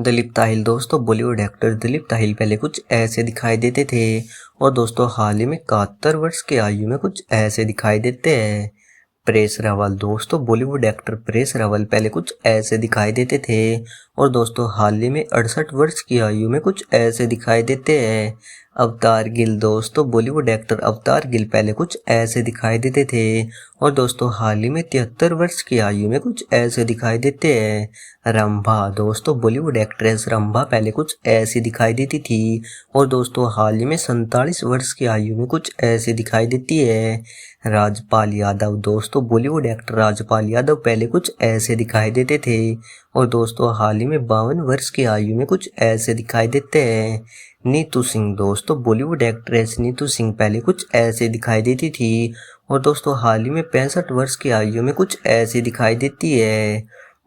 दिलीप ताहिल दोस्तों बॉलीवुड एक्टर दिलीप ताहिल पहले कुछ ऐसे दिखाई देते थे और दोस्तों हाल ही में 71 वर्ष की आयु में कुछ ऐसे दिखाई देते हैं। परेश रावल दोस्तों बॉलीवुड एक्टर परेश रावल पहले कुछ ऐसे दिखाई देते थे और दोस्तों हाल ही में 68 वर्ष की आयु में कुछ ऐसे दिखाई देते हैं। अवतार गिल दोस्तों बॉलीवुड एक्टर अवतार गिल पहले कुछ ऐसे दिखाई देते थे और दोस्तों हाल ही में 73 वर्ष की आयु में कुछ ऐसे दिखाई देते हैं। रंभा दोस्तों बॉलीवुड एक्ट्रेस रंभा पहले कुछ ऐसी दिखाई देती थी और दोस्तों हाल ही में 47 वर्ष की आयु में कुछ ऐसे दिखाई देती है। राजपाल यादव दोस्तों बॉलीवुड एक्टर राजपाल यादव पहले कुछ ऐसे दिखाई देते थे और दोस्तों हाल ही में 52 वर्ष की आयु में कुछ ऐसे दिखाई देते हैं। नीतू सिंह दोस्तों बॉलीवुड एक्ट्रेस नीतू सिंह पहले कुछ ऐसे दिखाई देती थी और दोस्तों हाल ही में 65 वर्ष की आयु में कुछ ऐसे दिखाई देती है।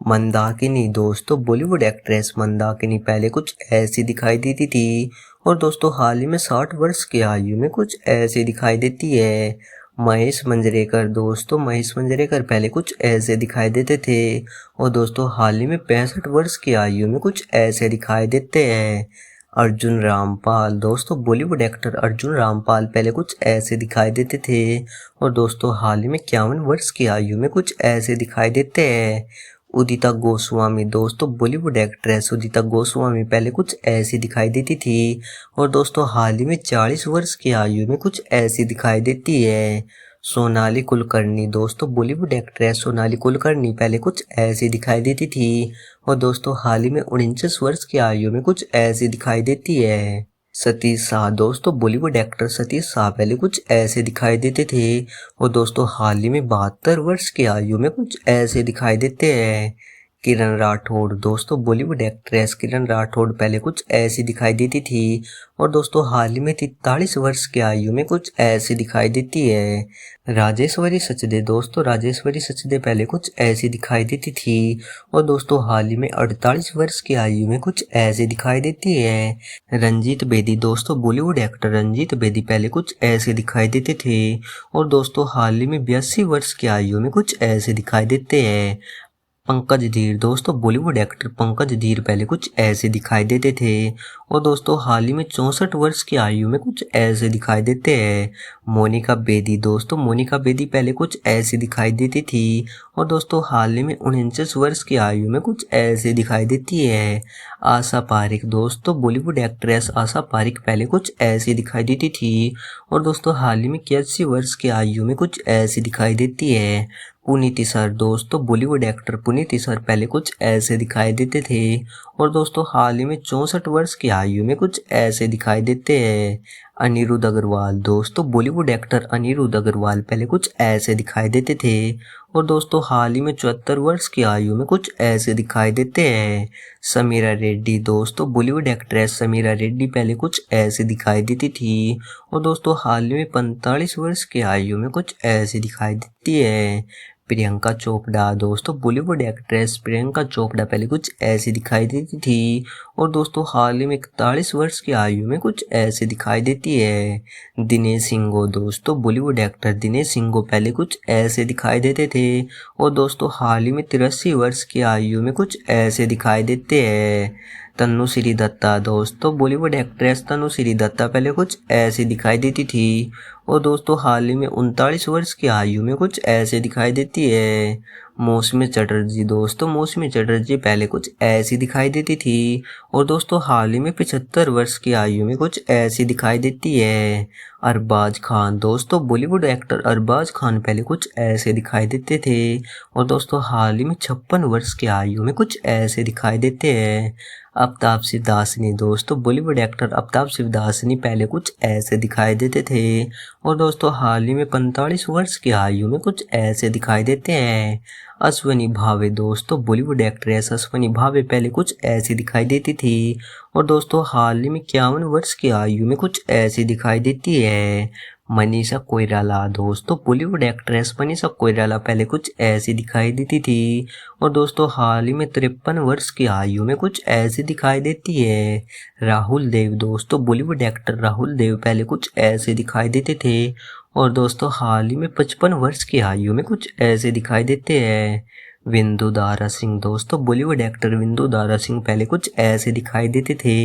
मंदाकिनी दोस्तों बॉलीवुड एक्ट्रेस मंदाकिनी पहले कुछ ऐसी दिखाई देती थी और दोस्तों हाल ही में 60 वर्ष की आयु में कुछ ऐसे दिखाई देती है। महेश मंजरेकर दोस्तों महेश मंजरेकर पहले कुछ ऐसे दिखाई देते थे और दोस्तों हाल ही में 65 वर्ष की आयु में कुछ ऐसे दिखाई देते हैं। अर्जुन रामपाल दोस्तों बॉलीवुड एक्टर अर्जुन रामपाल पहले कुछ ऐसे दिखाई देते थे और दोस्तों हाल ही में 51 वर्ष की आयु में कुछ ऐसे दिखाई देते हैं। उदिता गोस्वामी दोस्तों बॉलीवुड एक्ट्रेस उदिता गोस्वामी पहले कुछ ऐसी दिखाई देती थी और दोस्तों हाल ही में 40 वर्ष की आयु में कुछ ऐसी दिखाई देती है। सोनाली कुलकर्णी दोस्तों बॉलीवुड एक्ट्रेस सोनाली कुलकर्णी पहले कुछ ऐसी दिखाई देती थी और दोस्तों हाल ही में 49 वर्ष की आयु में कुछ ऐसी दिखाई देती है। सतीश शाह दोस्तों बॉलीवुड एक्टर सतीश शाह पहले कुछ ऐसे दिखाई देते थे और दोस्तों हाल ही में 72 वर्ष की आयु में कुछ ऐसे दिखाई देते हैं। किरण राठौड़ दोस्तों बॉलीवुड एक्ट्रेस किरण राठौड़ पहले कुछ ऐसी दिखाई देती थी और दोस्तों हाल ही में 43 वर्ष की आयु में कुछ ऐसी दिखाई देती है। राजेश्वरी सचदे दोस्तों राजेश्वरी सचदे पहले कुछ ऐसी दिखाई देती थी और दोस्तों हाल ही में 48 वर्ष की आयु में कुछ ऐसी दिखाई देती है। रंजीत बेदी दोस्तों बॉलीवुड एक्टर रंजीत बेदी पहले कुछ ऐसे दिखाई देते थे और दोस्तों हाल ही में 82 वर्ष की आयु में कुछ ऐसे दिखाई देते हैं। पंकज धीर दोस्तों बॉलीवुड एक्टर पंकज धीर पहले कुछ ऐसे दिखाई देते थे और दोस्तों हाल ही में 64 वर्ष की आयु में कुछ ऐसे दिखाई देते हैं। मोनिका बेदी दोस्तों मोनिका बेदी पहले कुछ ऐसी दिखाई देती थी और दोस्तों हाल ही में 49 वर्ष की आयु में कुछ ऐसे दिखाई देती है। आशा पारिक दोस्तों बॉलीवुड एक्ट्रेस आशा पारिक पहले कुछ ऐसी दिखाई देती थी और दोस्तों हाल ही में 81 वर्ष की आयु में कुछ ऐसी दिखाई देती है। पुनीत सर दोस्तों बॉलीवुड एक्टर पुनीत सर पहले कुछ ऐसे दिखाई देते थे और दोस्तों हाल ही में 64 वर्ष की आयु में कुछ ऐसे दिखाई देते हैं। अनिरुद्ध अग्रवाल दोस्तों बॉलीवुड एक्टर अनिरुद्ध अग्रवाल पहले कुछ ऐसे दिखाई देते थे और दोस्तों हाल ही में 74 वर्ष की आयु में कुछ ऐसे दिखाई देते हैं। समीरा रेड्डी दोस्तों बॉलीवुड एक्ट्रेस समीरा रेड्डी पहले कुछ ऐसे दिखाई देती थी और दोस्तों हाल ही में 45 वर्ष की आयु में कुछ ऐसे दिखाई देती है। प्रियंका चोपड़ा दोस्तों बॉलीवुड एक्ट्रेस प्रियंका चोपड़ा पहले कुछ ऐसी दिखाई देती थी और दोस्तों हाल ही में 41 वर्ष की आयु में कुछ ऐसे दिखाई देती है। दिनेश सिंघो दोस्तों बॉलीवुड एक्टर दिनेश सिंघो पहले कुछ ऐसे दिखाई देते थे और दोस्तों हाल ही में 83 वर्ष की आयु में कुछ ऐसे दिखाई देते हैं। तनुश्री दत्ता दोस्तों बॉलीवुड एक्ट्रेस तनुश्री दत्ता पहले कुछ ऐसी दिखाई देती थी और दोस्तों हाल ही में 39 वर्ष की आयु में कुछ ऐसे दिखाई देती है। मौसमी चटर्जी दोस्तों मौसमी चटर्जी पहले कुछ ऐसी दिखाई देती थी और दोस्तों हाल ही में 75 वर्ष की आयु में कुछ ऐसी दिखाई देती है। अरबाज खान दोस्तों बॉलीवुड एक्टर अरबाज खान पहले कुछ ऐसे दिखाई देते थे और दोस्तों हाल ही में 56 वर्ष की आयु में कुछ ऐसे दिखाई देते हैं। अमिताभ शिवदासनी दोस्तों बॉलीवुड एक्टर अमिताभ शिवदासनी पहले कुछ ऐसे दिखाई देते थे और दोस्तों हाल ही में 45 वर्ष की आयु में कुछ ऐसे दिखाई देते हैं। अश्विनी भावे दोस्तों बॉलीवुड एक्ट्रेस अश्विनी भावे पहले कुछ ऐसी दिखाई देती थी और दोस्तों हाल ही में 51 वर्ष की आयु में कुछ ऐसी दिखाई देती है। मनीषा कोइराला दोस्तों बॉलीवुड एक्ट्रेस मनीषा कोइराला पहले कुछ ऐसी दिखाई देती थी और दोस्तों हाल ही में 53 वर्ष की आयु में कुछ ऐसी दिखाई देती है। राहुल देव दोस्तों बॉलीवुड एक्टर राहुल देव पहले कुछ ऐसे दिखाई देते थे और दोस्तों हाल ही में 55 वर्ष की आयु में कुछ ऐसे दिखाई देते हैं। विंदु दारा सिंह दोस्तों बॉलीवुड एक्टर विंदु दारा सिंह पहले कुछ ऐसे दिखाई देते थे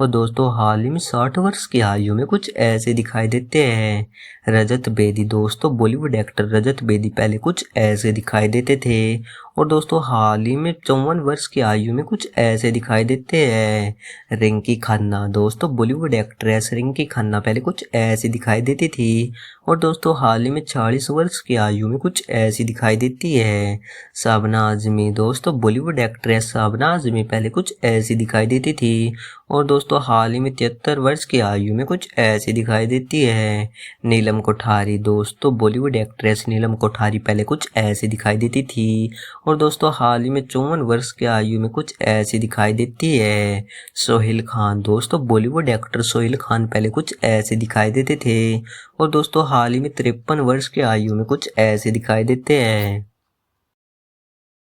और दोस्तों हाल ही में 60 वर्ष की आयु में कुछ ऐसे दिखाई देते हैं। रजत बेदी दोस्तों बॉलीवुड एक्टर रजत बेदी पहले कुछ ऐसे दिखाई देते थे और दोस्तों हाल ही में 54 वर्ष की आयु में कुछ ऐसे दिखाई देते हैं। रिंकी खन्ना दोस्तों बॉलीवुड एक्ट्रेस रिंकी खन्ना पहले कुछ ऐसी दिखाई देती थी और दोस्तों हाल ही में 40 वर्ष की आयु में कुछ ऐसी दिखाई देती है। शबना आजमी दोस्तों बॉलीवुड एक्ट्रेस शबना आजमी पहले कुछ ऐसी दिखाई देती थी और दोस्तों हाल ही में 73 वर्ष की आयु में कुछ ऐसी दिखाई देती है। नीलम कोठारी दोस्तों बॉलीवुड एक्ट्रेस नीलम कोठारी पहले कुछ ऐसी दिखाई देती थी और दोस्तों हाल ही में 54 वर्ष की आयु में कुछ ऐसी दिखाई देती है। सोहेल खान दोस्तों बॉलीवुड एक्टर सोहेल खान पहले कुछ ऐसे दिखाई देते थे और दोस्तों हाल ही में 53 वर्ष की आयु में कुछ ऐसे दिखाई देते हैं।